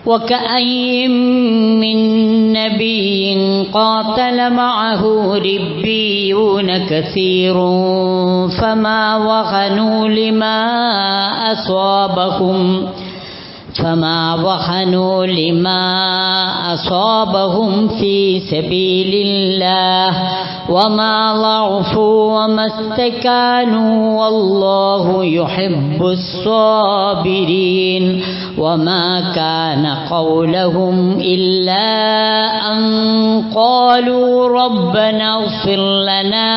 وكأين من نبي قاتل معه ربيون كثير فما وهنوا لما أصابهم في سبيل الله وما ضعفوا وما استكانوا والله يحب الصابرين وما كان قولهم إلا أن قالوا ربنا اغفر لنا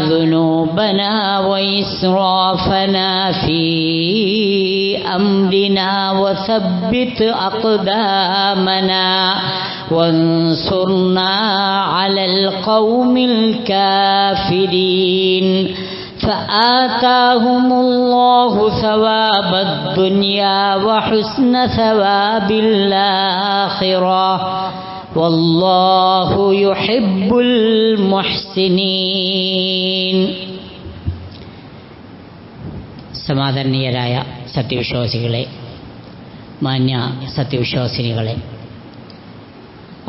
ذنوبنا وإسرافنا في أمرنا وثبت أقدامنا وانصرنا على القوم الكافرين فآتاهم الله ثواب الدنيا وحسن ثواب الآخرة والله يحب المحسنين. സമാദരണീയരായ സത്യവിശ്വാസികളെ, മാന്യ സത്യവിശ്വാസിനികളെ,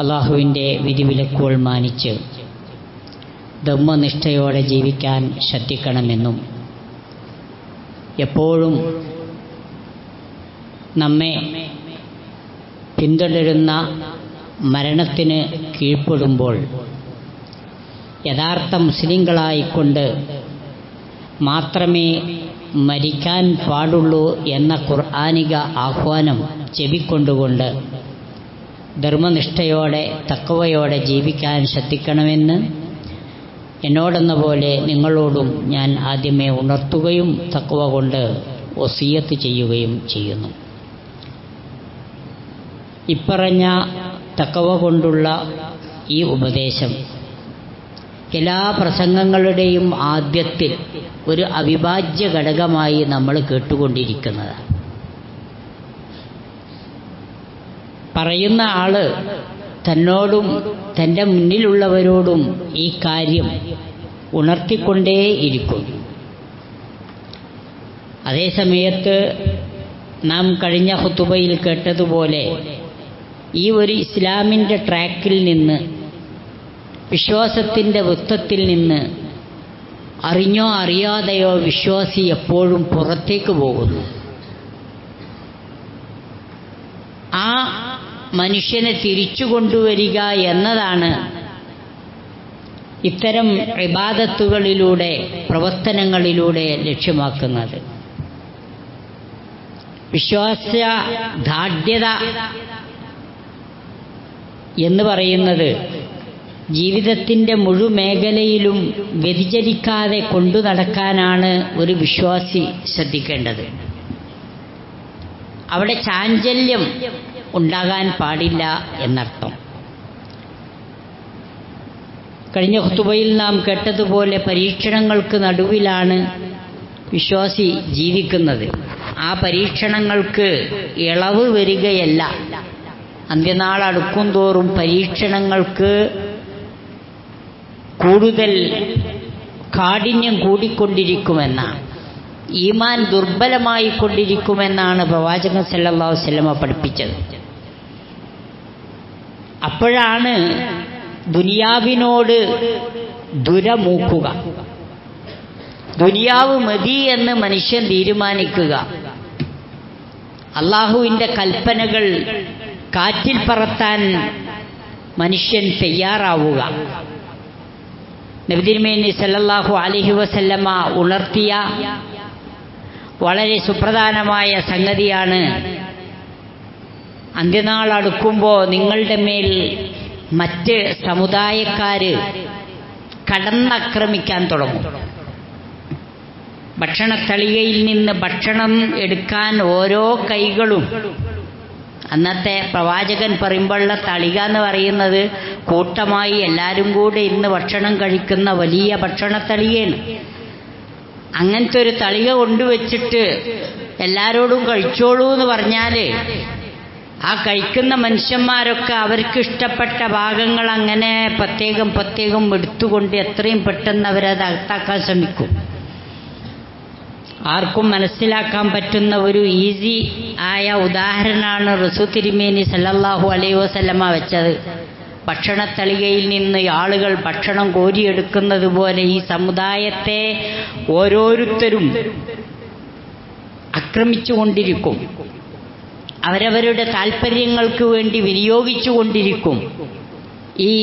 അള്ളാഹുവിൻ്റെ വിധിവിലക്കുകൾ മാനിച്ച് ധർമ്മനിഷ്ഠയോടെ ജീവിക്കാൻ ശ്രദ്ധിക്കണമെന്നും എപ്പോഴും നമ്മെ പിന്തുടരുന്ന മരണത്തിന് കീഴ്പ്പെടുമ്പോൾ യഥാർത്ഥ മുസ്ലിങ്ങളായിക്കൊണ്ട് മാത്രമേ മരിക്കാൻ പാടുള്ളൂ എന്ന ഖുർആനിക ആഹ്വാനം ചെവിക്കൊണ്ടുകൊണ്ട് ധർമ്മനിഷ്ഠയോടെ തഖ്വയോടെ ജീവിക്കാൻ ശ്രദ്ധിക്കണമെന്ന് എന്നോടെന്ന പോലെ നിങ്ങളോടും ഞാൻ ആദ്യമേ ഉണർത്തുകയും തഖ്വ കൊണ്ട് വസിയത്ത് ചെയ്യുകയും ചെയ്യുന്നു. ഇപ്പറഞ്ഞ തഖ്വ കൊണ്ടുള്ള ഈ ഉപദേശം എല്ലാ പ്രസംഗങ്ങളുടെയും ആദ്യത്തിൽ ഒരു അവിഭാജ്യ ഘടകമായി നമ്മൾ കേട്ടുകൊണ്ടിരിക്കുന്നതാണ്. പറയുന്ന ആള് തന്നോടും തൻ്റെ മുന്നിലുള്ളവരോടും ഈ കാര്യം ഉണർത്തിക്കൊണ്ടേയിരിക്കും. അതേസമയത്ത് നാം കഴിഞ്ഞ ഖുതുബയിൽ കേട്ടതുപോലെ ഈ ഒരു ഇസ്ലാമിൻ്റെ ട്രാക്കിൽ നിന്ന്, വിശ്വാസത്തിൻ്റെ വൃത്തത്തിൽ നിന്ന് അറിഞ്ഞോ അറിയാതെയോ വിശ്വാസി എപ്പോഴും പുറത്തേക്ക് പോകുന്നു. ആ മനുഷ്യനെ തിരിച്ചു കൊണ്ടുവരിക എന്നതാണ് ഇത്തരം ഇബാദത്തുകളിലൂടെ, പ്രവർത്തനങ്ങളിലൂടെ ലക്ഷ്യമാക്കുന്നത്. വിശ്വാസദാർഢ്യത എന്ന് പറയുന്നത് ജീവിതത്തിൻ്റെ മുഴുമേഖലയിലും വ്യതിചലിക്കാതെ കൊണ്ടു നടക്കാനാണ് ഒരു വിശ്വാസി ശ്രദ്ധിക്കേണ്ടത്. അവിടെ ചാഞ്ചല്യം ഉണ്ടാകാൻ പാടില്ല എന്നർത്ഥം. കഴിഞ്ഞ ഖുതുബയിൽ നാം കേട്ടതുപോലെ പരീക്ഷണങ്ങൾക്ക് നടുവിലാണ് വിശ്വാസി ജീവിക്കുന്നത്. ആ പരീക്ഷണങ്ങൾക്ക് ഇളവ് വരികയല്ല. അന്ത്യനാൾ അടുക്കും തോറും പരീക്ഷണങ്ങൾക്ക് കൂടുതൽ കാഠിന്യം കൂടിക്കൊണ്ടിരിക്കുമെന്നാണ്, ഈമാൻ ദുർബലമായി കൊണ്ടിരിക്കുമെന്നാണ് പ്രവാചകൻ സല്ലല്ലാഹു അലൈഹി വസല്ലമ പഠിപ്പിച്ചത്. അപ്പോഴാണ് ദുനിയാവിനോട് ദുരമൂക്കുക, ദുനിയാവ് മതി എന്ന് മനുഷ്യൻ തീരുമാനിക്കുക, അള്ളാഹുവിൻ്റെ കൽപ്പനകൾ കാറ്റിൽ പറത്താൻ മനുഷ്യൻ തയ്യാറാവുക. നബി തിരുമേനി സല്ലല്ലാഹു അലൈഹി വസല്ലമ ഉണർത്തിയ വളരെ സുപ്രധാനമായ സംഗതിയാണ്, അന്ത്യനാൾ അടുക്കുമ്പോൾ നിങ്ങളുടെ മേൽ മറ്റ് സമുദായക്കാര് കടന്നാക്രമിക്കാൻ തുടങ്ങും. ഭക്ഷണത്തളികയിൽ നിന്ന് ഭക്ഷണം എടുക്കാൻ ഓരോ കൈകളും, അന്നത്തെ പ്രവാചകൻ പറയുമ്പോഴുള്ള തളിക എന്ന് പറയുന്നത് കൂട്ടമായി എല്ലാവരും കൂടെ ഇരുന്ന് ഭക്ഷണം കഴിക്കുന്ന വലിയ ഭക്ഷണത്തളികയാണ്. അങ്ങനത്തെ ഒരു തളിക കൊണ്ടുവച്ചിട്ട് എല്ലാവരോടും കഴിച്ചോളൂ എന്ന് പറഞ്ഞാൽ ആ കഴിക്കുന്ന മനുഷ്യന്മാരൊക്കെ അവർക്ക് ഇഷ്ടപ്പെട്ട ഭാഗങ്ങൾ അങ്ങനെ പ്രത്യേകം പ്രത്യേകം എടുത്തുകൊണ്ട് എത്രയും പെട്ടെന്ന് അവരത് അകത്താക്കാൻ ശ്രമിക്കും. ആർക്കും മനസ്സിലാക്കാൻ പറ്റുന്ന ഒരു ഈസി ആയ ഉദാഹരണമാണ് റസൂൽ തിരുമേനി സല്ലല്ലാഹു അലൈഹി വസല്ലമ വെച്ചത്. ഭക്ഷണത്തളികയിൽ നിന്ന് ആളുകൾ ഭക്ഷണം കോരിയെടുക്കുന്നത് പോലെ ഈ സമുദായത്തെ ഓരോരുത്തരും ആക്രമിച്ചുകൊണ്ടിരിക്കും, അവരവരുടെ താല്പര്യങ്ങൾക്ക് വേണ്ടി വിനിയോഗിച്ചുകൊണ്ടിരിക്കും. ഈ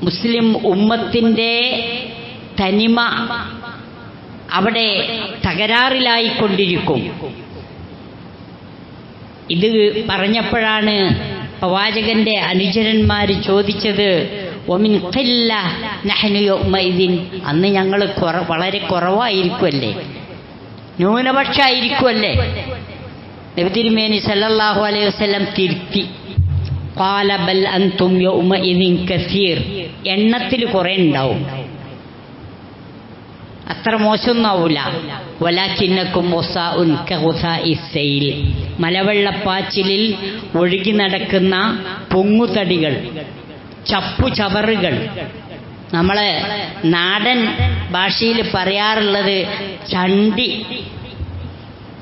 മുസ്ലിം ഉമ്മത്തിൻ്റെ തനിമ അവിടെ തകരാറിലായിക്കൊണ്ടിരിക്കും. ഇത് പറഞ്ഞപ്പോഴാണ് പ്രവാചകന്റെ അനുചരന്മാർ ചോദിച്ചത്, ഒമിൻ ഖില്ല നഹ്നു യൗമഇദിൻ, അന്ന് ഞങ്ങൾ വളരെ കുറവായിരിക്കുമല്ലേ, ന്യൂനപക്ഷമായിരിക്കുമല്ലേ? നബി തിരുമേനി സല്ലല്ലാഹു അലൈഹി വസല്ലം തിരുത്തി, ഖാല ബൽ അൻതും യൗമഇദിൻ കസീർ, എണ്ണത്തിൽ കുറേ ഉണ്ടാവും, അത്ര മോശമൊന്നാവൂല. വലാകിന്നകും വസാഉൻ കഗുസാഇസ് സൈൽ, മലവെള്ളപ്പാച്ചിലിൽ ഒഴുകി നടക്കുന്ന പൊങ്ങുതടികൾ, ചപ്പുചവറുകൾ. നമ്മളെ നാടൻ ഭാഷയിൽ പറയാറുള്ളത് ചണ്ടി,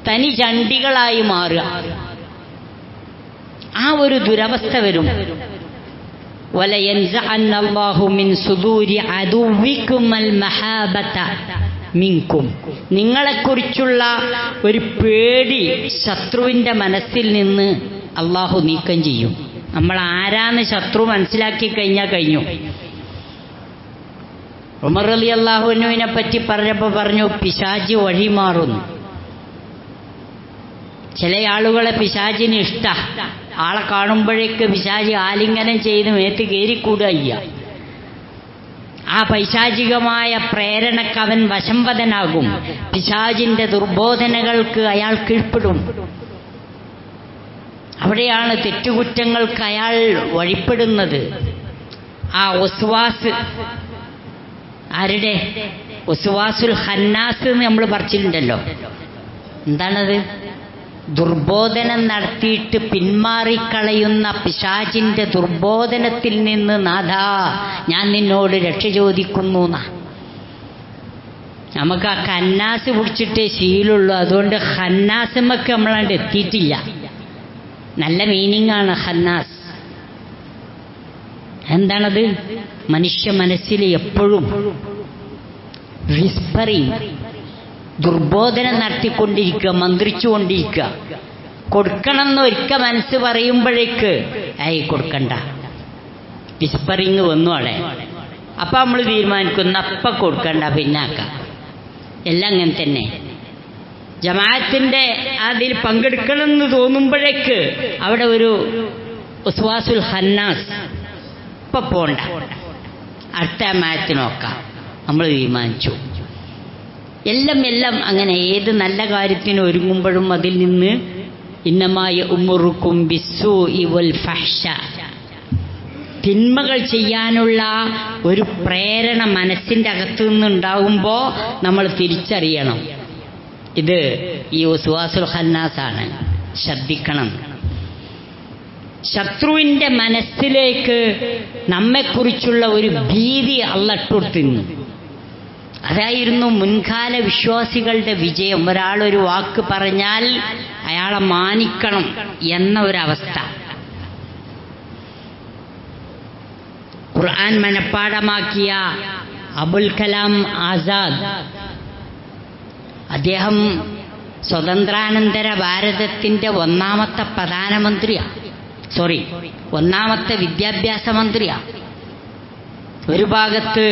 തനി ചണ്ടികളായി മാറുക. ആ ഒരു ദുരവസ്ഥ വരും. വലയൻസഅന്ന അല്ലാഹു മിൻ സുദൂരി അദുവികുമൽ മഹാബത മിൻകും, നിങ്ങളെക്കുറിച്ചുള്ള ഒരു പേടി ശത്രുവിൻ്റെ മനസ്സിൽ നിന്ന് അള്ളാഹു നീക്കം ചെയ്യും. നമ്മൾ ആരാന്ന് ശത്രു മനസ്സിലാക്കി കഴിഞ്ഞാൽ കഴിഞ്ഞു. ഉമർ റളിയല്ലാഹു അൻഹുവിനെ പറ്റി പറഞ്ഞപ്പോൾ പറഞ്ഞു, പിശാച് വഴിമാറുന്നു. ചില ആളുകളെ പിശാചിന് ഇഷ്ടമാണ്, ആളെ കാണുമ്പോഴേക്ക് പിശാചി ആലിംഗനം ചെയ്ത് മേത്ത് കയറിക്കൂടുക. ആ പൈശാചികമായ പ്രേരണക്ക് അവൻ വശംവദനാകും. പിശാചിന്റെ ദുർബോധനകൾക്ക് അയാൾ കീഴ്പ്പെടും. അവിടെയാണ് തെറ്റുകുറ്റങ്ങൾക്ക് അയാൾ വഴിപ്പെടുന്നത്. ആ വസ്വാസ്, ആരുടെ വസ്വാസുൽ ഖന്നാസ് എന്ന് നമ്മൾ പറിച്ചിട്ടുണ്ടല്ലോ. എന്താണത്? ദുർബോധനം നടത്തിയിട്ട് പിന്മാറിക്കളയുന്ന പിശാചിന്റെ ദുർബോധനത്തിൽ നിന്ന് നാഥാ ഞാൻ നിന്നോട് രക്ഷ ചോദിക്കുന്നു. നമുക്ക് ആ ഖന്നാസ് പിടിച്ചിട്ടേ ശീലമുള്ളൂ, അതുകൊണ്ട് ഖന്നാസുമൊക്കെ നമ്മളാണ്ട് എത്തിയിട്ടില്ല. നല്ല മീനിങ്ങാണ് ഖന്നാസ്. എന്താണത്? മനുഷ്യ മനസ്സിൽ എപ്പോഴും വിസ്പറിങ്, ദുർബോധനം നടത്തിക്കൊണ്ടിരിക്കുക, മന്ത്രിച്ചുകൊണ്ടിരിക്കുക. കൊടുക്കണം എന്ന് ഒരിക്കൽ മനസ്സ് പറയുമ്പോഴേക്ക് കൊടുക്കണ്ട, വിസ്പറിങ് വന്നു അവിടെ. അപ്പം നമ്മൾ തീരുമാനിക്കുന്നു അപ്പം കൊടുക്കണ്ട, പിന്നാക്കാം. എല്ലാം അങ്ങനെ തന്നെ. ജമാഅത്തിന്റെ അതിൽ പങ്കെടുക്കണമെന്ന് തോന്നുമ്പോഴേക്ക് അവിടെ ഒരു വസ്വാസുൽ ഖന്നാസ്, ഇപ്പം പോണ്ട, അടുത്ത ജമാഅത്ത് നോക്കാം, നമ്മൾ തീരുമാനിച്ചു. എല്ലാം അങ്ങനെ. ഏത് നല്ല കാര്യത്തിന് ഒരുങ്ങുമ്പോഴും അതിൽ നിന്ന് ഇന്നമായ ഉമ്മുറുക്കും ബിസ്സൂഇ വൽ ഫഹ്ശ, തിന്മകൾ ചെയ്യാനുള്ള ഒരു പ്രേരണ മനസ്സിൻ്റെ അകത്തു നിന്നുണ്ടാകുമ്പോൾ നമ്മൾ തിരിച്ചറിയണം, ഇത് ഈ വസ്വാസുൽ ഖന്നാസാണ്, ശ്രദ്ധിക്കണം. ശത്രുവിൻ്റെ മനസ്സിലേക്ക് നമ്മെക്കുറിച്ചുള്ള ഒരു ഭീതി അള്ളാഹ് ഇട്ടുകൊടുത്തിരുന്നു. അതായിരുന്നു മുൻകാല വിശ്വാസികളുടെ വിജയം. ഒരാളൊരു വാക്ക് പറഞ്ഞാൽ അയാളെ മാനിക്കണം എന്ന ഒരവസ്ഥ. ഖുർആൻ മനഃപ്പാഠമാക്കിയ അബുൽ കലാം ആസാദ്, അദ്ദേഹം സ്വതന്ത്രാനന്തര ഭാരതത്തിൻ്റെ ഒന്നാമത്തെ പ്രധാനമന്ത്രിയാണ്, ഒന്നാമത്തെ വിദ്യാഭ്യാസ മന്ത്രിയാണ്. ഒരു ഭാഗത്ത്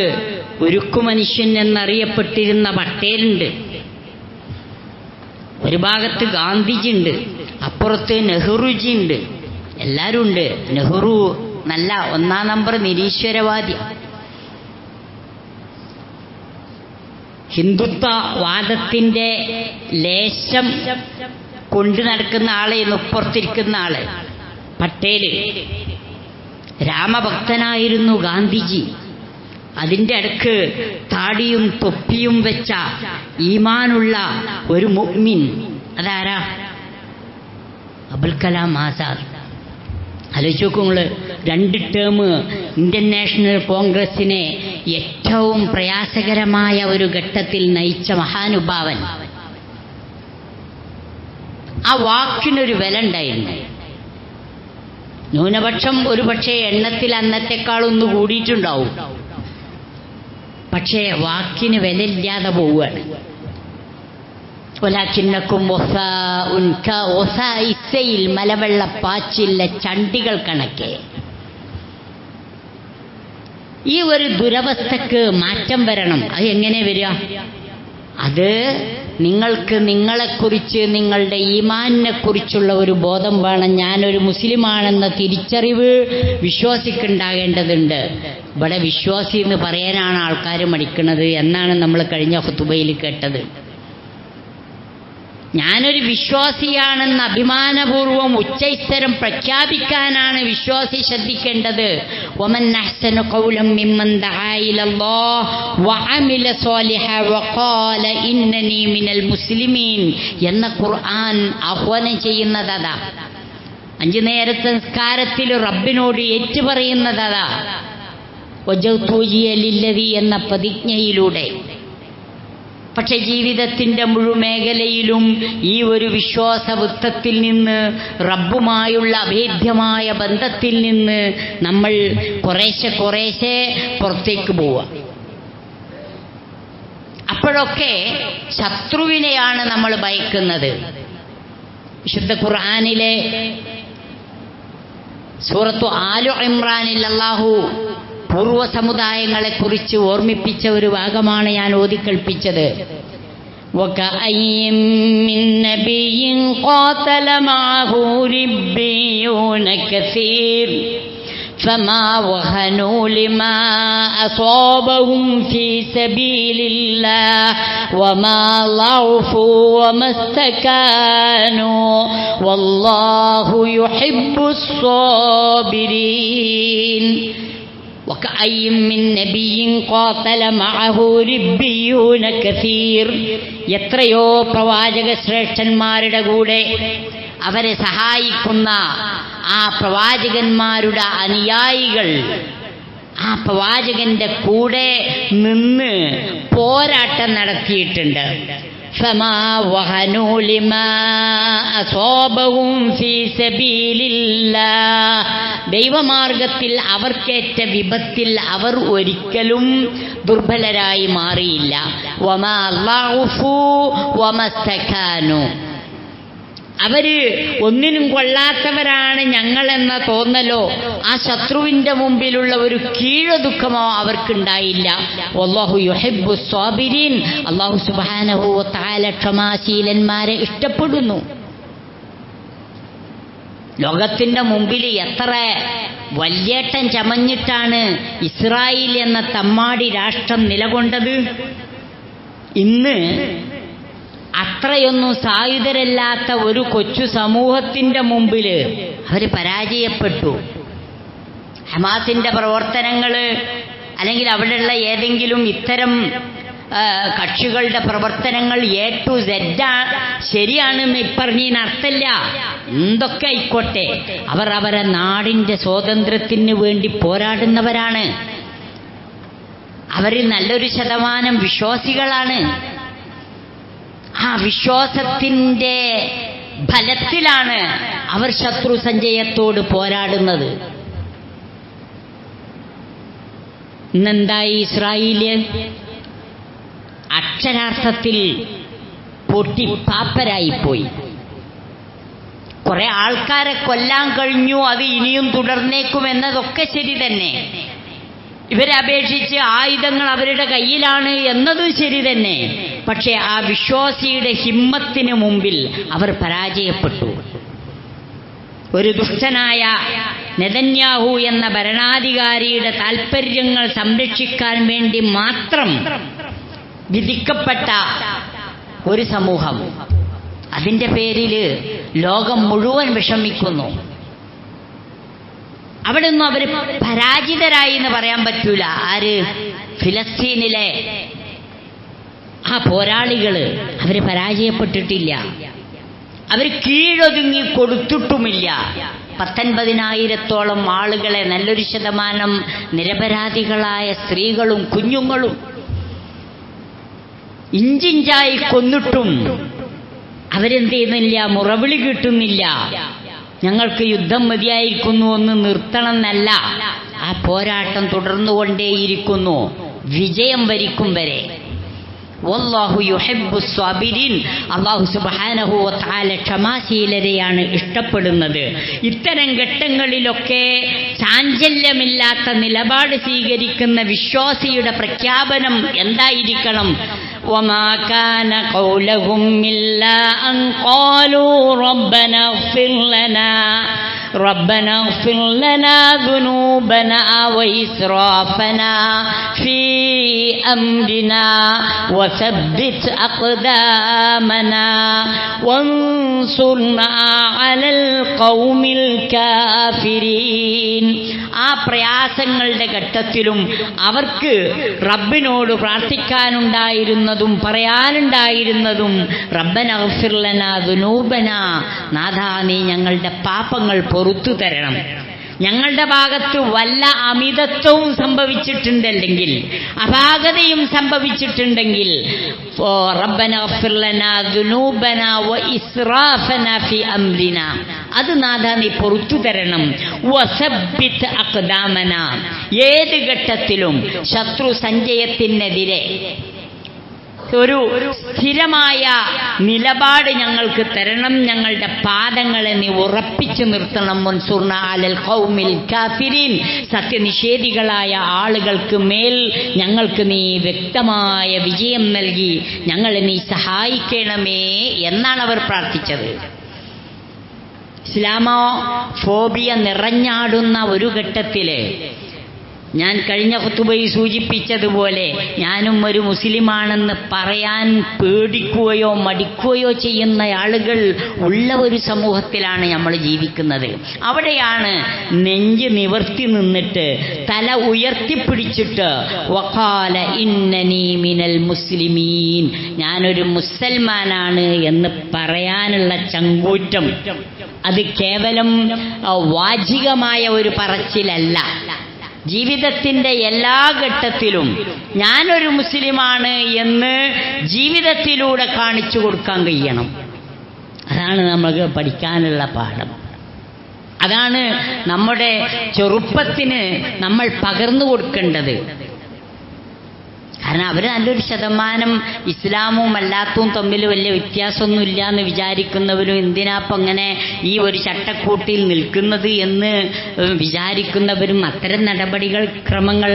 ഉരുക്കു മനുഷ്യൻ എന്നറിയപ്പെട്ടിരുന്ന പട്ടേലുണ്ട്, ഒരു ഭാഗത്ത് ഗാന്ധിജി ഉണ്ട്, അപ്പുറത്ത് നെഹ്റുജി ഉണ്ട്, എല്ലാവരും ഉണ്ട്. നെഹ്റു നല്ല ഒന്നാം നമ്പർ നിരീശ്വരവാദി, ഹിന്ദുത്വവാദത്തിൻ്റെ ലേശം കൊണ്ടു നടക്കുന്ന ആളെ, ഇപ്പുറത്തിരിക്കുന്ന ആള് പട്ടേല്. രാമഭക്തനായിരുന്നു ഗാന്ധിജി. അതിൻ്റെ അടുക്ക് താടിയും തൊപ്പിയും വെച്ച ഈമാനുള്ള ഒരു മുഅ്മിൻ, അതാരാ? അബുൽ കലാം ആസാദ്. ആലോചിച്ച് നോക്കൂ നിങ്ങൾ, 2 ടേം ഇന്ത്യൻ നാഷണൽ കോൺഗ്രസിനെ ഏറ്റവും പ്രയാസകരമായ ഒരു ഘട്ടത്തിൽ നയിച്ച മഹാനുഭാവൻ. ആ വാക്കിനൊരു വില ഉണ്ടായിരുന്നു. ന്യൂനപക്ഷം ഒരുപക്ഷെ എണ്ണത്തിൽ അന്നത്തെക്കാളൊന്ന് കൂടിയിട്ടുണ്ടാവും, പക്ഷേ വാക്കിന് വിലയില്ലാതെ പോവുകയാണ്. ഒലാക്കിന്നക്കും മലവെള്ളപ്പാച്ചില്ല ചണ്ടികൾ കണക്കെ. ഈ ഒരു ദുരവസ്ഥക്ക് മാറ്റം വരണം. അത് എങ്ങനെ വരിക? അത് നിങ്ങൾക്ക് നിങ്ങളെക്കുറിച്ച്, നിങ്ങളുടെ ഈമാനിനെ കുറിച്ചുള്ള ഒരു ബോധം വേണം. ഞാനൊരു മുസ്ലിമാണെന്ന തിരിച്ചറിവ് വിശ്വാസിക്കുണ്ടാകേണ്ടതുണ്ട്. ഇവിടെ വിശ്വാസി എന്ന് പറയാനാണ് ആൾക്കാർ മടിക്കുന്നത് എന്നാണ് നമ്മൾ കഴിഞ്ഞ ഖുതുബയിൽ കേട്ടത്. ഞാനൊരു വിശ്വാസിയാണെന്ന് അഭിമാനപൂർവം ഉച്ചൈസ്തരം പ്രഖ്യാപിക്കാനാണ് വിശ്വാസി ശ്രദ്ധിക്കേണ്ടത്. വമൻ അഹ്സനു ഖൗലൻ മിമ്മൻ ദആ ഇലല്ലാഹ് വഅമില സ്വാലിഹൻ വഖാല ഇന്നനി മിനൽ മുസ്ലിമീൻ എന്ന ഖുർആൻ ആഹ്വാനം ചെയ്യുന്നതാ. 5 നേരത്തെ നിസ്കാരത്തിൽ റബ്ബിനോട് ഏറ്റുപറയുന്നതാ. വജൗതു ലില്ലദീ എന്ന പ്രതിജ്ഞയിലൂടെ. പക്ഷെ ജീവിതത്തിൻ്റെ മുഴുമേഖലയിലും ഈ ഒരു വിശ്വാസവൃത്തത്തിൽ നിന്ന്, റബ്ബുമായുള്ള അഭേദ്യമായ ബന്ധത്തിൽ നിന്ന് നമ്മൾ കുറേശ്ശെ പുറത്തേക്ക് പോവുക. അപ്പോഴൊക്കെ ശത്രുവിനെയാണ് നമ്മൾ ഭയക്കുന്നത്. വിശുദ്ധ ഖുർആനിലെ സൂറത്തു ആലു ഇമ്രാനിൽ അല്ലാഹു പൂർവ്വ സമുദായങ്ങളെക്കുറിച്ച് ഓർമ്മിപ്പിച്ച ഒരു ഭാഗമാണ് ഞാൻ ഓതിക്കൽപ്പിച്ചത്. വകഅയ്യിൻ മിൻ നബിയ്യിൻ ഖാതല മഅഹു റിബ്ബിയൂന കസീർ ഫമാ വഹനൂ ലിമാ അസാബഹും ഫീ സബീലില്ലാഹ് വമാ ളഅഫൂ വമസ്തകാനൂ വല്ലാഹു യുഹിബ്ബുസ് സാബിരീൻ. വകഅയ്യിൻ മിൻ നബിയ്യിൻ ഖാതല മഅഹു റിബ്ബിയൂന കസീർ. എത്രയോ പ്രവാചക ശ്രേഷ്ഠന്മാരുടെ കൂടെ അവരെ സഹായിക്കുന്ന ആ പ്രവാചകന്മാരുടെ അനുയായികൾ ആ പ്രവാചകന്റെ കൂടെ നിന്ന് പോരാട്ടം നടത്തിയിട്ടുണ്ട്. فما وهنوا لما أصابهم في سبيل الله. ദൈവമാർഗത്തിൽ അവർക്കേറ്റ വിപത്തിൽ അവർ ഒരിക്കലും ദുർബലരായി മാറിയില്ല. വമാ ളഅഫൂ വമസ്തകാനൂ. അവര് ഒന്നിനും കൊള്ളാത്തവരാണ് ഞങ്ങളെന്ന തോന്നലോ ആ ശത്രുവിന്റെ മുമ്പിലുള്ള ഒരു കീഴൊതുക്കമോ അവർക്കുണ്ടായില്ല. വല്ലാഹു യുഹിബ്ബുസ് സാബിരീൻ. അല്ലാഹു സുബ്ഹാനഹു വ തആല ക്ഷമാശീലന്മാരെ ഇഷ്ടപ്പെടുന്നു. ലോകത്തിന്റെ മുമ്പിൽ എത്ര വല്യേട്ടൻ ചമഞ്ഞിട്ടാണ് ഇസ്രായേൽ എന്ന തമ്മാടി രാഷ്ട്രം നിലകൊണ്ടത്. ഇന്ന് അത്രയൊന്നും സായുധരല്ലാത്ത ഒരു കൊച്ചു സമൂഹത്തിന്റെ മുമ്പിൽ അവർ പരാജയപ്പെട്ടു. ഹമാസിന്റെ പ്രവർത്തനങ്ങൾ അല്ലെങ്കിൽ അവിടെയുള്ള ഏതെങ്കിലും ഇത്തരം കക്ഷികളുടെ പ്രവർത്തനങ്ങൾ A to Z ശരിയാണെന്ന് ഇപ്പറഞ്ഞതിന് അർത്ഥമില്ല. എന്തൊക്കെ ആയിക്കോട്ടെ, അവർ അവരെ നാടിൻ്റെ സ്വാതന്ത്ര്യത്തിന് വേണ്ടി പോരാടുന്നവരാണ്. അവരിൽ നല്ലൊരു ശതമാനം വിശ്വാസികളാണ്. ആ വിശ്വാസത്തിൻ്റെ ഫലത്തിലാണ് അവർ ശത്രു സഞ്ചയത്തോട് പോരാടുന്നത്. ഇന്നെന്തായി ഇസ്രായേല്? അക്ഷരാർത്ഥത്തിൽ പൊട്ടിപ്പാപ്പരായിപ്പോയി. കുറെ ആൾക്കാരെ കൊല്ലാൻ കഴിഞ്ഞു, അത് ഇനിയും തുടർന്നേക്കുമെന്നതൊക്കെ ശരി തന്നെ. ഇവരെ അപേക്ഷിച്ച് ആയുധങ്ങൾ അവരുടെ കയ്യിലാണ് എന്നതും ശരി തന്നെ. പക്ഷേ ആ വിശ്വാസിയുടെ ഹിമ്മത്തിന് മുമ്പിൽ അവർ പരാജയപ്പെട്ടു. ഒരു ദുഷ്ടനായ നെതന്യാഹു എന്ന ഭരണാധികാരിയുടെ താൽപ്പര്യങ്ങൾ സംരക്ഷിക്കാൻ വേണ്ടി മാത്രം വിധിക്കപ്പെട്ട ഒരു സമൂഹം, അതിൻ്റെ പേരിൽ ലോകം മുഴുവൻ വിഷമിക്കുന്നു. അവിടെ ഒന്നും അവർ പരാജിതരായി എന്ന് പറയാൻ പറ്റൂല. ആര്? ഫിലസ്തീനിലെ ആ പോരാളികൾ അവർ പരാജയപ്പെട്ടിട്ടില്ല. അവർ കീഴൊതുങ്ങി കൊടുത്തിട്ടുമില്ല. 19,000-ഓളം ആളുകളെ, നല്ലൊരു ശതമാനം നിരപരാധികളായ സ്ത്രീകളും കുഞ്ഞുങ്ങളും ഇഞ്ചിഞ്ചായി കൊന്നിട്ടും അവരെന്ത് ചെയ്യുന്നില്ല, മുറവിളി കിട്ടുന്നില്ല. ഞങ്ങൾക്ക് യുദ്ധം മതിയായിരിക്കുന്നു, ഒന്ന് നിർത്തണം എന്നല്ല, ആ പോരാട്ടം തുടർന്നുകൊണ്ടേയിരിക്കുന്നു വിജയം വരിക്കും വരെ. വല്ലാഹു യുഹിബ്ബുസ് സ്വാബിരീൻ. അല്ലാഹു സുബ്ഹാനഹു വ തആല ക്ഷമാശീലരെയാണ് ഇഷ്ടപ്പെടുന്നത്. ഇത്തരം ഘട്ടങ്ങളിലൊക്കെ ചാഞ്ചല്യമില്ലാത്ത നിലപാട് സ്വീകരിക്കുന്ന വിശ്വാസിയുടെ പ്രഖ്യാപനം എന്തായിരിക്കണം? വമാ കാന ഖൗലഹും ഇല്ലാ അൻ ഖാലൂ റബ്ബനാ ഇഗ്ഫിർ ലനാ ربنا اغفر لنا ذنوبنا وإسرافنا في أمرنا وثبت أقدامنا وانصرنا على القوم الكافرين. ആ പ്രയാസങ്ങളുടെ ഘട്ടത്തിലും അവർക്ക് റബ്ബിനോട് പ്രാർത്ഥിക്കാനുണ്ടായിരുന്നതും പറയാനുണ്ടായിരുന്നതും റബ്ബന ഇഗ്ഫിർ ലനാ ദുനൂബനാ, നാഥാ നീ ഞങ്ങളുടെ പാപങ്ങൾ പൊറുത്തു തരണം. ഞങ്ങളുടെ ഭാഗത്ത് വല്ല അമിതത്വവും സംഭവിച്ചിട്ടുണ്ടെങ്കിൽ, അപാകതയും സംഭവിച്ചിട്ടുണ്ടെങ്കിൽ, റബ്ബന ഇഗ്ഫിർ ലനാ ദുനൂബനാ വ ഇസ്റാഫനാ ഫി അംരിനാ, അത് നാഥാ നീ പൊറുത്തു തരണം. വസബ്ബിത് അഖ്ദാമനാ, ഏത് ഘട്ടത്തിലും ശത്രു സഞ്ചയത്തിനെതിരെ ഒരു സ്ഥിരമായ നിലപാട് ഞങ്ങൾക്ക് തരണം, ഞങ്ങളുടെ പാദങ്ങളെ നീ ഉറപ്പിച്ചു നിർത്തണം. മുൻസുർന അലൽ ഖൗമിൽ കാഫിരീൻ, സത്യനിഷേധികളായ ആളുകൾക്ക് മേൽ ഞങ്ങൾക്ക് നീ വ്യക്തമായ വിജയം നൽകി ഞങ്ങളെ നീ സഹായിക്കണമേ എന്നാണ് അവർ പ്രാർത്ഥിച്ചത്. ഇസ്ലാമോ ഫോബിയ നിറഞ്ഞാടുന്ന ഒരു ഘട്ടത്തില് ഞാൻ കഴിഞ്ഞ ഖുതുബയിൽ സൂചിപ്പിച്ചതുപോലെ ഞാനും ഒരു മുസ്ലിമാണെന്ന് പറയാൻ പേടിക്കുകയോ മടിക്കുകയോ ചെയ്യുന്ന ആളുകൾ ഉള്ള ഒരു സമൂഹത്തിലാണ് നമ്മൾ ജീവിക്കുന്നത്. അവിടെയാണ് നെഞ്ച് നിവർത്തി നിന്നിട്ട് തല ഉയർത്തിപ്പിടിച്ചിട്ട് വഖാല ഇന്നനി മിനൽ മുസ്ലിമീൻ, ഞാനൊരു മുസൽമാനാണ് എന്ന് പറയാനുള്ള ചങ്കൂറ്റം. അത് കേവലം വാചികമായ ഒരു പറച്ചിലല്ല, ജീവിതത്തിൻ്റെ എല്ലാ ഘട്ടത്തിലും ഞാനൊരു മുസ്ലിമാണ് എന്ന് ജീവിതത്തിലൂടെ കാണിച്ചു കൊടുക്കാൻ കഴിയണം. അതാണ് നമുക്ക് പഠിക്കാനുള്ള പാഠം. അതാണ് നമ്മുടെ ചെറുപ്പത്തിന് നമ്മൾ പകർന്നു കൊടുക്കേണ്ടത്. കാരണം അവർ നല്ലൊരു ശതമാനം ഇസ്ലാമും അല്ലാത്തതും തമ്മിൽ വലിയ വ്യത്യാസമൊന്നുമില്ല എന്ന് വിചാരിക്കുന്നവരും എന്തിനാപ്പം അങ്ങനെ ഈ ഒരു ചട്ടക്കൂട്ടിൽ നിൽക്കുന്നത് എന്ന് വിചാരിക്കുന്നവരും അത്തരം നടപടികൾ ക്രമങ്ങൾ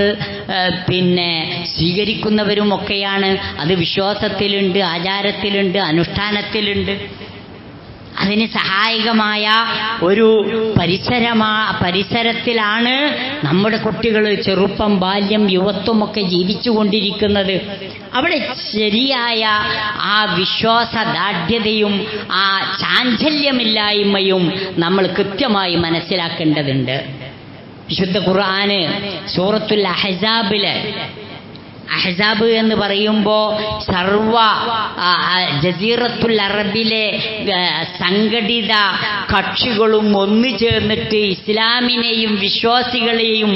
സ്വീകരിക്കുന്നവരും ഒക്കെയാണ്. അത് വിശ്വാസത്തിലുണ്ട്, ആചാരത്തിലുണ്ട്, അനുഷ്ഠാനത്തിലുണ്ട്. അതിന് സഹായകമായ ഒരു പരിസരത്തിലാണ് നമ്മുടെ കുട്ടികൾ ചെറുപ്പം, ബാല്യം, യുവത്വമൊക്കെ ജീവിച്ചു കൊണ്ടിരിക്കുന്നത്. അവിടെ ശരിയായ ആ വിശ്വാസദാർഢ്യതയും ആ ചാഞ്ചല്യമില്ലായ്മയും നമ്മൾ കൃത്യമായി മനസ്സിലാക്കേണ്ടതുണ്ട്. വിശുദ്ധ ഖുർആന് സൂറത്തുൽ അഹ്സാബിലെ അഹ്സാബ് എന്ന് പറയുമ്പോൾ സർവ ജസീറത്തുൽ അറബിലെ സംഘടിത കക്ഷികളും ഒന്നു ചേർന്നിട്ട് ഇസ്ലാമിനെയും വിശ്വാസികളെയും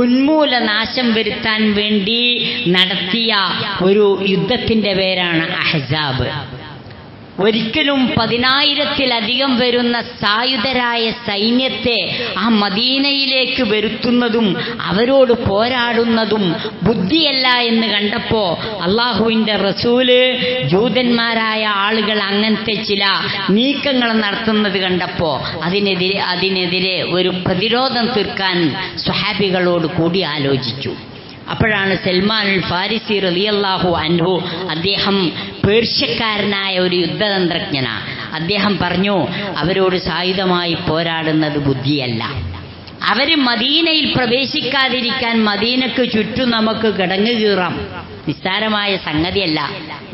ഉന്മൂലനാശം വരുത്താൻ വേണ്ടി നടത്തിയ ഒരു യുദ്ധത്തിൻ്റെ പേരാണ് അഹ്സാബ്. ഒരിക്കലും 10,000-ത്തിലധികം വരുന്ന സായുധരായ സൈന്യത്തെ ആ മദീനയിലേക്ക് വരുത്തുന്നതും അവരോട് പോരാടുന്നതും ബുദ്ധിയല്ല എന്ന് കണ്ടപ്പോൾ അള്ളാഹുവിൻ്റെ റസൂല് ജൂതന്മാരായ ആളുകൾ അങ്ങനത്തെ ചില നീക്കങ്ങൾ നടത്തുന്നത് കണ്ടപ്പോൾ അതിനെതിരെ ഒരു പ്രതിരോധം തീർക്കാൻ സ്വഹാബികളോട് കൂടി ആലോചിച്ചു. അപ്പോഴാണ് സൽമാനുൽ ഫാരിസി റളിയല്ലാഹു അൻഹു, അദ്ദേഹം പേർഷ്യക്കാരനായ ഒരു യുദ്ധതന്ത്രജ്ഞനാണ്, അദ്ദേഹം പറഞ്ഞു അവരോട് സായുധമായി പോരാടുന്നത് ബുദ്ധിയല്ല. അവർ മദീനയിൽ പ്രവേശിക്കാതിരിക്കാൻ മദീനക്ക് ചുറ്റും നമുക്ക് കിടങ്ങ് കീറാം, നിസ്സാരമായ സംഗതിയല്ല.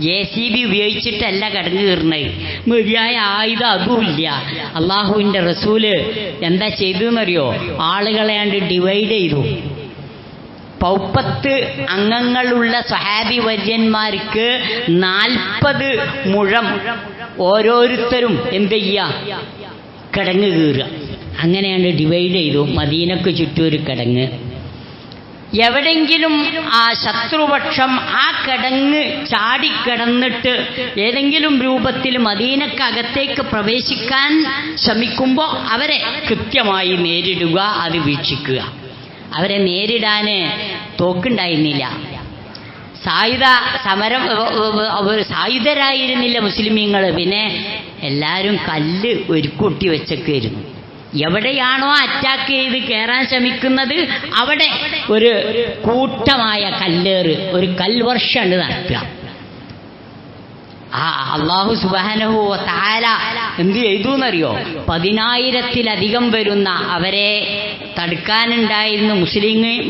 JCB ഉപയോഗിച്ചിട്ടല്ല കിടങ്ങ് കീറുന്നത്, മതിയായ ആയുധം അതുമില്ല. അള്ളാഹുവിൻ്റെ റസൂല് എന്താ ചെയ്തെന്നറിയോ? ആളുകളെ ഡിവൈഡ് ചെയ്തു. 30 അംഗങ്ങളുള്ള സ്വഹാബി വര്യന്മാർക്ക് 40 മുഴം ഓരോരുത്തരും എന്ത് ചെയ്യുക? കിടങ്ങ് കീറുക. അങ്ങനെയാണ് ഡിവൈഡ് ചെയ്തു. മദീനക്ക് ചുറ്റും ഒരു കിടങ്ങ്. എവിടെങ്കിലും ആ ശത്രുപക്ഷം ആ കിടങ്ങ് ചാടിക്കിടന്നിട്ട് ഏതെങ്കിലും രൂപത്തിൽ മദീനക്കകത്തേക്ക് പ്രവേശിക്കാൻ ശ്രമിക്കുമ്പോൾ അവരെ കൃത്യമായി നേരിടുക, അത് വീക്ഷിക്കുക. അവരെ നേരിടാൻ തോക്കുണ്ടായിരുന്നില്ല, സായുധരായിരുന്നില്ല മുസ്ലിമീങ്ങൾ. പിന്നെ എല്ലാവരും കല്ല് ഒരുക്കൂട്ടി വെച്ചൊക്കെയായിരുന്നു. എവിടെയാണോ അറ്റാക്ക് ചെയ്ത് കയറാൻ ശ്രമിക്കുന്നത് അവിടെ ഒരു കൂട്ടമായ കല്ലേറ്, ഒരു കൽവർഷമാണ് നടത്തുക. അല്ലാഹു സുബ്ഹാനഹു വ തആല എന്ത് ചെയ്തു എന്നറിയോ? 10,000-ത്തിലധികം വരുന്ന അവരെ തടുക്കാനുണ്ടായിരുന്ന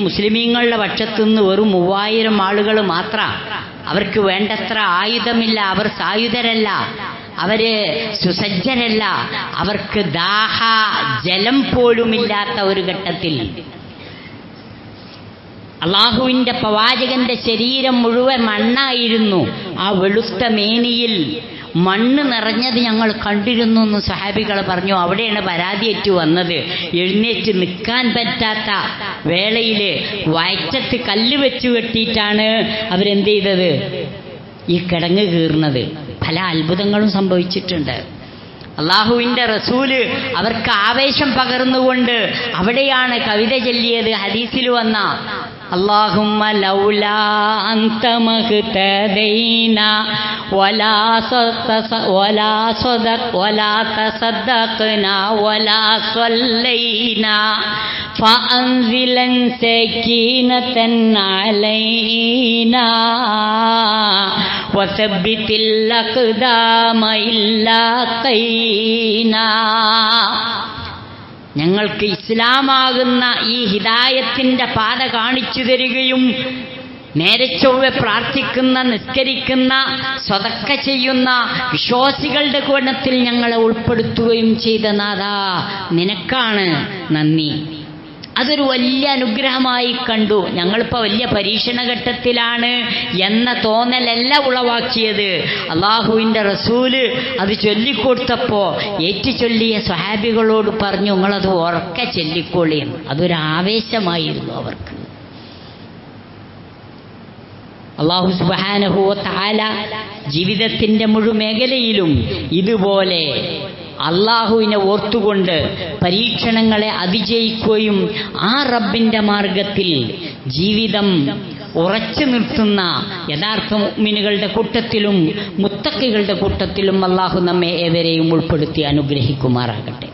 മുസ്ലിമീങ്ങളുടെ പക്ഷത്തുനിന്ന് വെറും 3,000 ആളുകൾ മാത്രം. അവർക്ക് വേണ്ടത്ര ആയുധമില്ല, അവർ സായുധരല്ല, അവര് സുസജ്ജരല്ല, അവർക്ക് ജലം പോലുമില്ലാത്ത ഒരു ഘട്ടത്തിൽ അള്ളാഹുവിൻ്റെ പ്രവാചകന്റെ ശരീരം മുഴുവൻ മണ്ണായിരുന്നു. ആ വെളുത്ത മേനിയിൽ മണ്ണ് നിറഞ്ഞത് ഞങ്ങൾ കണ്ടിരുന്നു എന്ന് സഹാബികൾ പറഞ്ഞു. അവിടെയാണ് പരാതിയേറ്റു വന്നത്. എഴുന്നേറ്റ് നിൽക്കാൻ പറ്റാത്ത വേളയിൽ വയറ്റത്ത് കല്ല് വെച്ച് കെട്ടിയിട്ടാണ് അവരെന്ത് ചെയ്തത്? ഈ കിടങ്ങ് കീറുന്നത്. പല അത്ഭുതങ്ങളും സംഭവിച്ചിട്ടുണ്ട്. അള്ളാഹുവിൻ്റെ റസൂല് അവർക്ക് ആവേശം പകർന്നുകൊണ്ട് അവിടെയാണ് കവിത ചൊല്ലിയത്. ഹദീസിൽ വന്ന അല്ലാഹുമ്മ ലൗലാ അൻത മഹ്തദൈനാ വലാ തസദ്ദഖ്നാ വലാ സ്വല്ലൈനാ ഫഅൻസിലൻ സകീനതൻ അലൈനാ വസബ്ബിതിൽ അഖ്ദാമ ഇല്ലാ ഖൈനാ. ഞങ്ങൾക്ക് ഇസ്ലാമാകുന്ന ഈ ഹിദായത്തിൻ്റെ പാത കാണിച്ചു തരികയും നേരെ ചൊവ്വെ പ്രാർത്ഥിക്കുന്ന, നിസ്കരിക്കുന്ന, സ്വതക്ക ചെയ്യുന്ന വിശ്വാസികളുടെ ഗുണത്തിൽ ഞങ്ങളെ ഉൾപ്പെടുത്തുകയും ചെയ്ത നാഥാ, നിനക്കാണ് നന്ദി. അതൊരു വലിയ അനുഗ്രഹമായി കണ്ടു. ഞങ്ങളിപ്പോൾ വലിയ പരീക്ഷണഘട്ടത്തിലാണ് എന്ന തോന്നലല്ല ഉളവാക്കിയത്. അള്ളാഹുവിൻ്റെ റസൂല് അത് ചൊല്ലിക്കൊടുത്തപ്പോൾ ഏറ്റുചൊല്ലിയ സ്വഹാബികളോട് പറഞ്ഞു, നിങ്ങളത് ഉറക്കെ ചൊല്ലിക്കോളിയും. അതൊരു ആവേശമായിരുന്നു അവർക്ക്. അല്ലാഹു സുബ്ഹാനഹു വ തആല ജീവിതത്തിൻ്റെ മുഴുമേഖലയിലും ഇതുപോലെ അള്ളാഹുവിനെ ഓർത്തുകൊണ്ട് പരീക്ഷണങ്ങളെ അതിജയിക്കുകയും ആ റബ്ബിൻ്റെ മാർഗത്തിൽ ജീവിതം ഉറച്ചു നിർത്തുന്ന യഥാർത്ഥ മുഅ്മിനുകളുടെ കൂട്ടത്തിലും മുത്തഖികളുടെ കൂട്ടത്തിലും അള്ളാഹു നമ്മെ ഏവരെയും ഉൾപ്പെടുത്തി അനുഗ്രഹിക്കുമാറാകട്ടെ.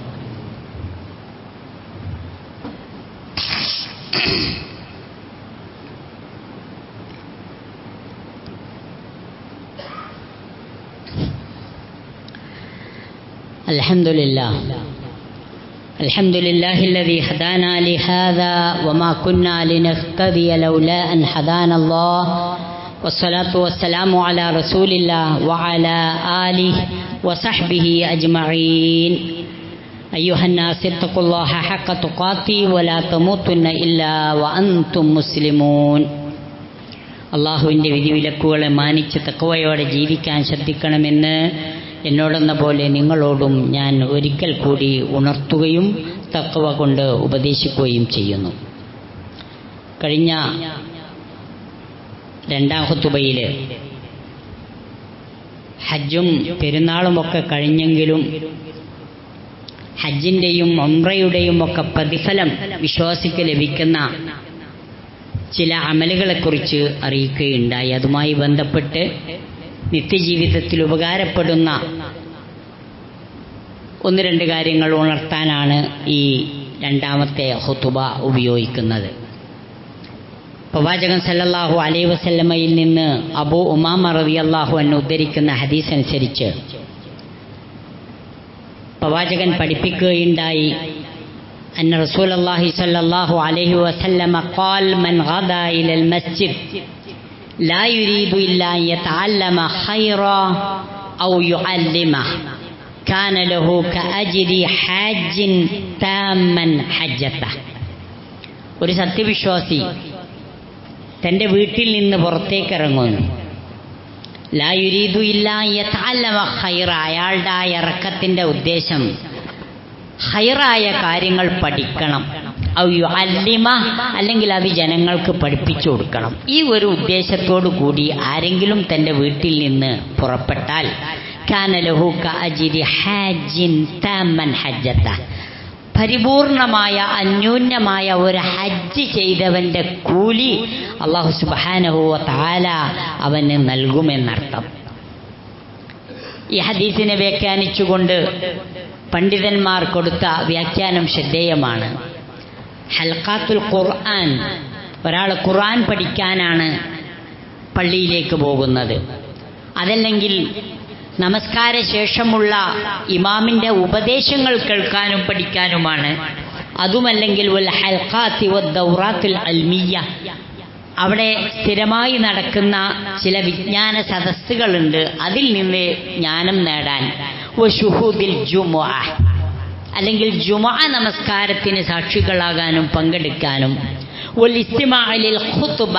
الحمد لله الذي هدانا لهذا وما كنا لنهتدي لولا أن هدانا الله والصلاة والسلام على رسول الله وعلى آله وصحبه أجمعين. أيها الناس اتقوا الله حق تقاته ولا تموتن إلا وأنتم مسلمون. അള്ളാഹുവിൻ്റെ വിധിവിലക്കുകളെ മാനിച്ച് തഖ്വയോടെ ജീവിക്കാൻ ശ്രദ്ധിക്കണമെന്ന് എന്നോടെന്ന പോലെ നിങ്ങളോടും ഞാൻ ഒരിക്കൽ കൂടി ഉണർത്തുകയും തഖ്വ കൊണ്ട് ഉപദേശിക്കുകയും ചെയ്യുന്നു. കഴിഞ്ഞ രണ്ടാം ഖുതുബയിൽ ഹജ്ജും പെരുന്നാളുമൊക്കെ കഴിഞ്ഞെങ്കിലും ഹജ്ജിൻ്റെയും ഉംറയുടെയും ഒക്കെ പ്രതിഫലം വിശ്വാസിക്ക് ലഭിക്കുന്ന ചില അമലുകളെക്കുറിച്ച് അറിയിക്കുകയുണ്ടായി. അതുമായി ബന്ധപ്പെട്ട് നിത്യജീവിതത്തിൽ ഉപകാരപ്പെടുന്ന ഒന്ന് രണ്ട് കാര്യങ്ങൾ ഉണർത്താനാണ് ഈ രണ്ടാമത്തെ ഖുതുബ ഉപയോഗിക്കുന്നത്. പ്രവാചകൻ സല്ലല്ലാഹു അലൈഹി വസല്ലമയിൽ നിന്ന് അബൂ ഉമാമ റളിയല്ലാഹു അൻഹു ഉദ്ധരിക്കുന്ന ഹദീസ് അനുസരിച്ച് പ്രവാചകൻ പഠിപ്പിക്കുകയുണ്ടായി, അന്ന റസൂലുള്ളാഹി സ്വല്ലല്ലാഹു അലൈഹി വസല്ലമ ഖാൽ മൻ ഗദാ ഇലൽ മസ്ജിദ് لا يريد إلا أن يتعلم خيرا أو يعلمه كان له كأجر حاج تاما حجته. ഒരു സത്യവിശ്വാസി തൻ്റെ വീട്ടിൽ നിന്ന് പുറത്തേക്ക് ഇറങ്ങുന്നു. ലാ യുരീദു ഇല്ലാ യതഅല്ലമ ഖൈറ, അയാളുടെ ആ ഇറക്കത്തിൻ്റെ ഉദ്ദേശം ഹൈറായ കാര്യങ്ങൾ പഠിക്കണം. ഔ യുഅല്ലിമ, അല്ലെങ്കിൽ അത് ജനങ്ങൾക്ക് പഠിപ്പിച്ചു കൊടുക്കണം. ഈ ഒരു ഉദ്ദേശത്തോടു കൂടി ആരെങ്കിലും തൻ്റെ വീട്ടിൽ നിന്ന് പുറപ്പെട്ടാൽ കാന ലഹു കഅജ്രി ഹാജിൻ താമൻ ഹജ്ജത, പരിപൂർണമായ അന്യൂന്യമായ ഒരു ഹജ്ജ് ചെയ്തവൻ്റെ കൂലി അല്ലാഹു സുബ്ഹാനഹു വ തആല അവന് നൽകുമെന്നർത്ഥം. ഈ ഹദീസിനെ വ്യാഖ്യാനിച്ചുകൊണ്ട് പണ്ഡിതന്മാർ കൊടുത്ത വ്യാഖ്യാനം ശ്രദ്ധേയമാണ്. ഹൽഖാത്തുൽ ഖുർആൻ, ഒരാൾ ഖുർആൻ പഠിക്കാനാണ് പള്ളിയിലേക്ക് പോകുന്നത്, അതല്ലെങ്കിൽ നമസ്കാര ശേഷമുള്ള ഇമാമിൻ്റെ ഉപദേശങ്ങൾ കേൾക്കാനും പഠിക്കാനുമാണ്. അതുമല്ലെങ്കിൽ വൽ ഹൽഖാത്തി വദ്ദൗറാത്തുൽ അൽമിയ്യ, അവിടെ സ്ഥിരമായി നടക്കുന്ന ചില വിജ്ഞാന സദസ്സുകളുണ്ട്, അതിൽ നിന്ന് ജ്ഞാനം നേടാൻ. വശുഹൂദിൽ ജുമുഅ, അല്ലെങ്കിൽ ജുമുഅ നമസ്കാരത്തിന് സാക്ഷികളാകാനും പങ്കെടുക്കാനും. വൽഇസ്തിമാഉ ലിൽ ഖുത്ബ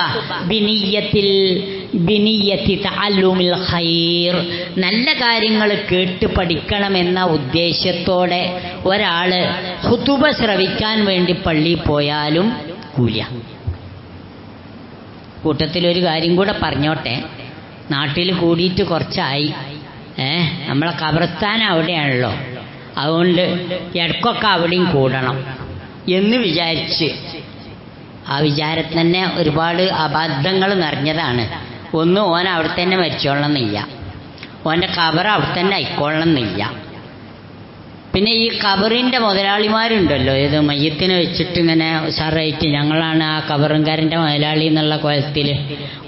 ബിനിയ്യത്തി തഅല്ലുമിൽ ഖൈർ, നല്ല കാര്യങ്ങൾ കേട്ട് പഠിക്കണമെന്ന ഉദ്ദേശത്തോടെ ഒരാൾ ഖുതുബ ശ്രവിക്കാൻ വേണ്ടി പള്ളിയിൽ പോയാലും കൂലിയ. കൂട്ടത്തിലൊരു കാര്യം കൂടെ പറഞ്ഞോട്ടെ, നാട്ടിൽ കൂടിയിട്ട് കുറച്ചായി, നമ്മളെ ഖബർസ്ഥാൻ അവിടെയാണല്ലോ, അതുകൊണ്ട് ഇടയ്ക്കൊക്കെ അവിടെയും കൂടണം എന്ന് വിചാരിച്ച് ആ വിചാരത്തിൽ തന്നെ ഒരുപാട് അബദ്ധങ്ങൾ നിറഞ്ഞതാണ്. ഒന്ന്, ഓൻ അവിടെ തന്നെ മരിച്ചോളണമെന്നില്ല, ഓൻ്റെ ഖബർ അവിടെ തന്നെ ആയിക്കൊള്ളണമെന്നില്ല. പിന്നെ ഈ ഖബറിൻ്റെ മുതലാളിമാരുണ്ടല്ലോ, ഏത് മയ്യത്തിനെ വെച്ചിട്ട് ഇങ്ങനെ ഉഷാറായിട്ട് ഞങ്ങളാണ് ആ ഖബറുകാരൻ്റെ മുതലാളി എന്നുള്ള കോലത്തിൽ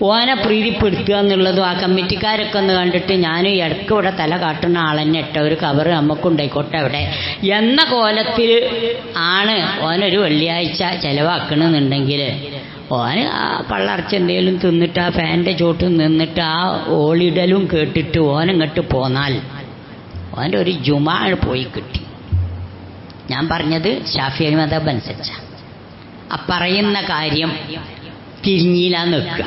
ഓനെ പ്രീതിപ്പെടുത്തുക എന്നുള്ളതും ആ കമ്മിറ്റിക്കാരൊക്കെ ഒന്ന് കണ്ടിട്ട് ഞാനും ഇടയ്ക്ക് ഇവിടെ തല കാട്ടുന്ന ആളെന്നെ ഇട്ട ഒരു ഖബർ നമുക്കുണ്ടായിക്കോട്ടെ അവിടെ എന്ന കോലത്തിൽ ആണ് ഓനൊരു വെള്ളിയാഴ്ച ചിലവാക്കണമെന്നുണ്ടെങ്കിൽ ഓന് ആ പള്ളർച്ച് എന്തെങ്കിലും തിന്നിട്ട് ആ ഫാൻ്റെ ചോട്ടും നിന്നിട്ട് ആ ഓളിടലും കേട്ടിട്ട് ഓനങ്ങോട്ട് പോന്നാൽ അവൻ്റെ ഒരു ജുമാ പോയി കിട്ടി. ഞാൻ പറഞ്ഞത് ശാഫിഈ മദ്ഹബ് അനുസരിച്ച ആ പറയുന്ന കാര്യം തിരിഞ്ഞില്ലാന്ന് വെക്കുക.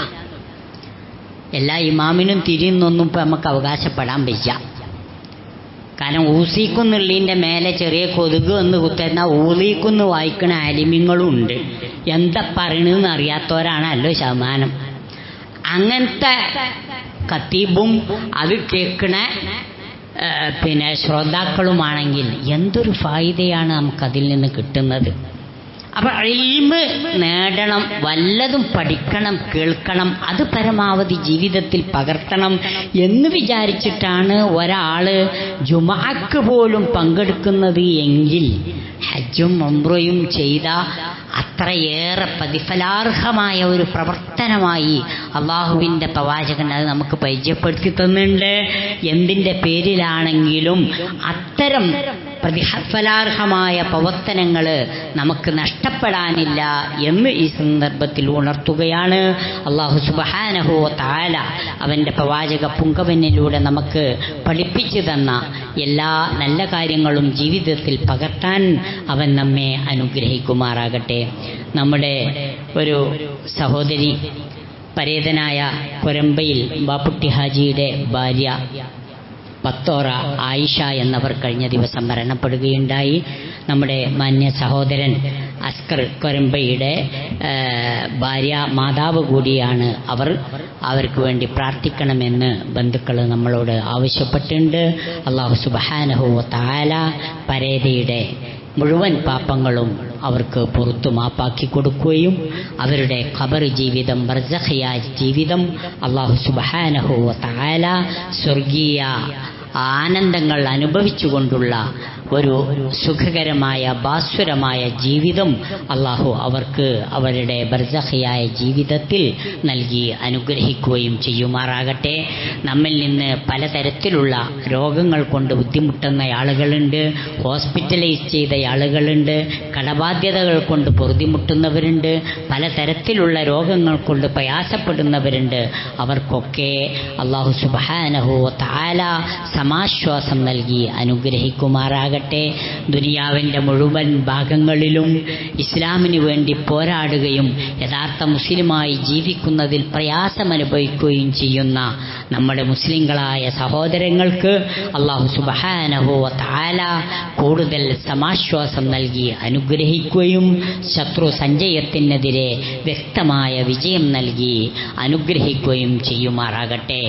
എല്ലാ ഇമാമിനും തിരിയുന്നൊന്നും ഇപ്പം നമുക്ക് അവകാശപ്പെടാൻ വയ്യ. കാരണം ഊസീക്കുന്നുള്ളതിൻ്റെ മേലെ ചെറിയ കൊതുക് ഒന്ന് കുത്തുന്ന ഊലീക്കുന്ന് വായിക്കുന്ന ആലിമ്യങ്ങളും ഉണ്ട്. എന്താ പറയണെന്ന് അറിയാത്തവരാണല്ലോ ശതമാനം. അങ്ങനത്തെ ഖത്തീബും അത് കേൾക്കണ പിന്നെ ശ്രോതാക്കളുമാണെങ്കിൽ എന്തൊരു ഫായിദയാണ് നമുക്കതിൽ നിന്ന് കിട്ടുന്നത്. അപ്പം ഇൽമ് നേടണം, വല്ലതും പഠിക്കണം, കേൾക്കണം, അത് പരമാവധി ജീവിതത്തിൽ പകർത്തണം എന്ന് വിചാരിച്ചിട്ടാണ് ഒരാൾ ജുമുഅക്ക് പോലും പങ്കെടുക്കുന്നത് എങ്കിൽ ഹജ്ജും ഉംറയും ചെയ്ത അത്രയേറെ പ്രതിഫലാർഹമായ ഒരു പ്രവർത്തനമായി അള്ളാഹുവിൻ്റെ പ്രവാചകൻ അത് നമുക്ക് പരിചയപ്പെടുത്തി തന്നിട്ടുണ്ട്. എന്തിൻ്റെ പേരിലാണെങ്കിലും അത്തരം പ്രതിഫലാർഹമായ പ്രവർത്തനങ്ങൾ നമുക്ക് നഷ്ടപ്പെടാനില്ല എന്ന് ഈ സന്ദർഭത്തിൽ ഉണർത്തുകയാണ്. അല്ലാഹു സുബ്ഹാനഹു വ തആല അവൻ്റെ പ്രവാചക പുങ്കവനിലൂടെ നമുക്ക് പഠിപ്പിച്ചു തന്ന എല്ലാ നല്ല കാര്യങ്ങളും ജീവിതത്തിൽ പകർത്താൻ അവൻ നമ്മെ അനുഗ്രഹിക്കുമാറാകട്ടെ. നമ്മുടെ ഒരു സഹോദരി പരേതനായ കൊരമ്പയിൽ ബാപ്പുട്ടി ഹാജിയുടെ ഭാര്യ പത്തോറ ആയിഷ എന്നവർ കഴിഞ്ഞ ദിവസം മരണപ്പെടുകയുണ്ടായി. നമ്മുടെ മാന്യ സഹോദരൻ അസ്കർ കൊരമ്പയുടെ ഭാര്യ മാതാവ് കൂടിയാണ് അവർ. അവർക്ക് വേണ്ടി പ്രാർത്ഥിക്കണമെന്ന് ബന്ധുക്കൾ നമ്മളോട് ആവശ്യപ്പെട്ടിട്ടുണ്ട്. അല്ലാഹു സുബ്ഹാനഹു വ തആല പരേതയുടെ മുഴുവൻ പാപങ്ങളും അവർക്ക് പുറത്തു മാപ്പാക്കി കൊടുക്കുകയും അവരുടെ ഖബർ ജീവിതം, ബർസഖിയായ ജീവിതം അല്ലാഹു സുബ്ഹാനഹു വ തആല സ്വർഗീയ ആനന്ദങ്ങൾ അനുഭവിച്ചുകൊണ്ടുള്ള ഒരു സുഖകരമായ ഭാസ്വരമായ ജീവിതം അല്ലാഹു അവർക്ക് അവരുടെ ബർസഖിയായ ജീവിതത്തിൽ നൽകി അനുഗ്രഹിക്കുകയും ചെയ്യുമാറാകട്ടെ. നമ്മിൽ നിന്ന് പലതരത്തിലുള്ള രോഗങ്ങൾ കൊണ്ട് ബുദ്ധിമുട്ടുന്ന ആളുകളുണ്ട്, ഹോസ്പിറ്റലൈസ് ചെയ്ത ആളുകളുണ്ട്, കടബാധ്യതകൾ കൊണ്ട് പൊറുതിമുട്ടുന്നവരുണ്ട്, പലതരത്തിലുള്ള രോഗങ്ങൾ കൊണ്ട് പ്രയാസപ്പെടുന്നവരുണ്ട്. അവർക്കൊക്കെ അല്ലാഹു സുബ്ഹാനഹു വ തആല സമാശ്വാസം നൽകി അനുഗ്രഹിക്കുമാറാകട്ടെ. ദുനിയാവിൻ്റെ മുഴുവൻ ഭാഗങ്ങളിലും ഇസ്ലാമിന് വേണ്ടി പോരാടുകയും യഥാർത്ഥ മുസ്ലിമായി ജീവിക്കുന്നതിൽ പ്രയാസമനുഭവിക്കുകയും ചെയ്യുന്ന നമ്മുടെ മുസ്ലിങ്ങളായ സഹോദരങ്ങൾക്ക് അല്ലാഹു സുബ്ഹാനഹു വ തആല കൂടുതൽ സമാശ്വാസം നൽകി അനുഗ്രഹിക്കുകയും ശത്രു സഞ്ചയത്തിനെതിരെ വ്യക്തമായ വിജയം നൽകി അനുഗ്രഹിക്കുകയും ചെയ്യുമാറാകട്ടെ.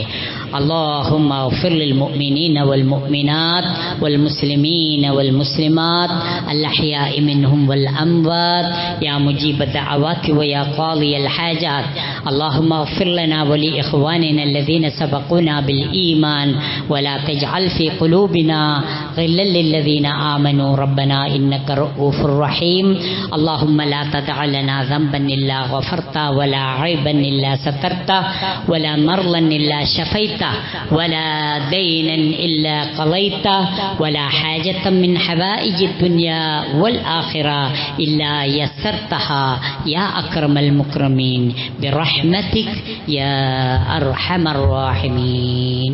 اللهم اغفر للمؤمنين والمؤمنات والمسلمين والمسلمات الأحياء منهم والأموات يا مجيب الدعوات ويا قاضي الحاجات. اللهم اغفر لنا ولإخواننا الذين سبقونا بالإيمان ولا تجعل في قلوبنا غلا للذين آمنوا ربنا إنك رؤوف رحيم. اللهم لا تدع لنا ذنبا إلا غفرته ولا عيبا إلا سترته ولا مرضا إلا شفيته ولا دينا إلا قضيته ولا حاجة من حوائج الدنيا والآخرة إلا يسرتها يا أكرم المكرمين برحمتك يا أرحم الراحمين.